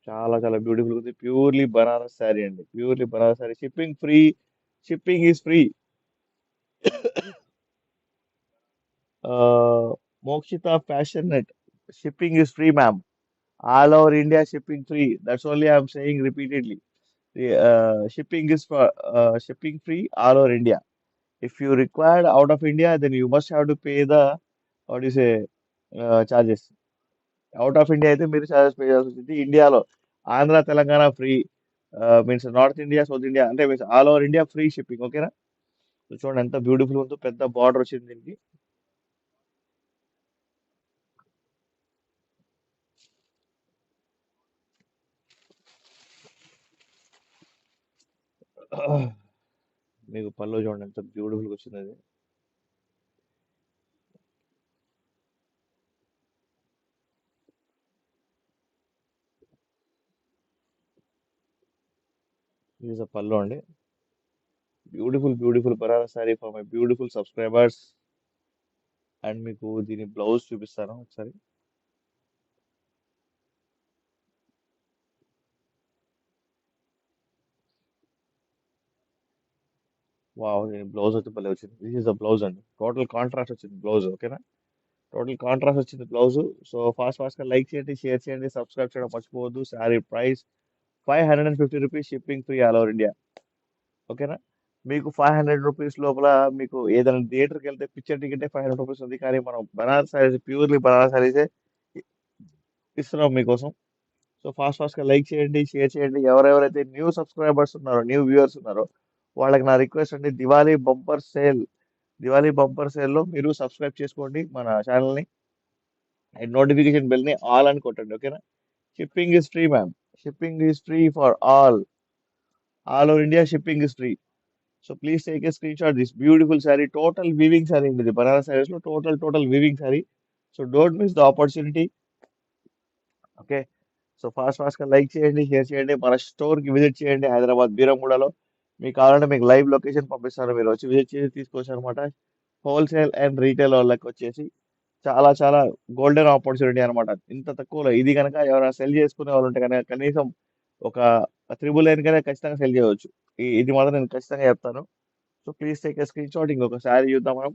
చాలా చాలా బ్యూటిఫుల్ ఉంది. ప్యూర్లీ బనారస్ శారీ అండి. Purely Banaras sari. Shipping free. Shipping is free. Mokshita fashion net. Shipping is free, ma'am. All over India, shipping free. That's only I'm saying repeatedly. Shipping is for shipping free all over India. If you required out of India, then you must have to pay the what do you say charges. Out of India అయితే మీరు charges pay చేయాల్సి వచ్చింది. ఇండియాలో Andhra Telangana free, means north India south India అంటే means all over India free shipping. ఓకేనా? So చూడండి ఎంత beautiful ఉందో, పెద్ద బార్డర్ వచ్చింది దీనికి. మీకు పళ్ళు చూడండి ఎంత బ్యూటిఫుల్ వచ్చింది అది. ఇది పళ్ళు అండి. Beautiful beautiful Banaras sorry for my beautiful subscribers. And మీకు దీని బ్లౌజ్ చూపిస్తాను ఒకసారి. వావ్! దీని బ్లౌజ్ అయితే భలే వచ్చింది. దిస్ ఇస్ ద బ్లౌజ్ అండి. టోటల్ కాంట్రాస్ట్ వచ్చింది బ్లౌజ్. ఓకేనా? టోటల్ కాంట్రాస్ట్ వచ్చింది బ్లౌజ్. సో ఫాస్ట్ గా లైక్ చేయండి, షేర్ చేయండి, సబ్స్క్రైబ్ చేయడం మర్చిపోవద్దు. Sari price 550 rupees, shipping free all over India. ఓకేనా? మీకు 500 రూపీస్ లోపల మీకు ఏదైనా థియేటర్కి వెళ్తే పిక్చర్ టికెట్ 500 రూపీస్ ఉంది. కానీ మనం బనారస్ సారీస్, ప్యూర్లీ బనారస్ సారీసే ఇస్తున్నాం మీకోసం. సో ఫాస్ట్ గా లైక్ చేయండి, షేర్ చేయండి. ఎవరెవరైతే న్యూ సబ్స్క్రైబర్స్ ఉన్నారో, న్యూ వ్యూవర్స్ ఉన్నారో, వాళ్ళకి నా రిక్వెస్ట్ అండి, దివాళీ బంపర్ సేల్ లో మీరు సబ్స్క్రైబ్ చేసుకోండి మన ఛానల్ ని. అండ్ నోటిఫికేషన్ బెల్ ని ఆల్ అని కొట్టండి. ఓకేనా? Shipping is free, ma'am. Shipping is free for all over India. Shipping is free. So please take a screen shot this beautiful sari. Total weaving sari అండి ఇది. బనారస్ శారీస్ లో total weaving sari. So don't miss the opportunity. Okay? So fast గా like చేయండి, share చేయండి. మన store కి visit చేయండి హైదరాబాద్ బీరంగూడలో. మీకు కావాలంటే మీకు లైవ్ లొకేషన్ పంపిస్తాను, మీరు వచ్చి విజిట్ చేసి తీసుకోవచ్చు అనమాట. హోల్సేల్ అండ్ రీటైల్ వాళ్ళకి వచ్చేసి చాలా చాలా గోల్డెన్ ఆపర్చునిటీ అనమాట. ఇంత తక్కువలో ఇది కనుక ఎవరైనా సెల్ చేసుకునే వాళ్ళు ఉంటే కనుక కనీసం ఒక 399 కన్నా ఖచ్చితంగా సెల్ చేయవచ్చు. ఇది మాత్రం నేను ఖచ్చితంగా చెప్తాను. So please take a screen shot. ఇంకొక శారీ చూద్దాం మనం.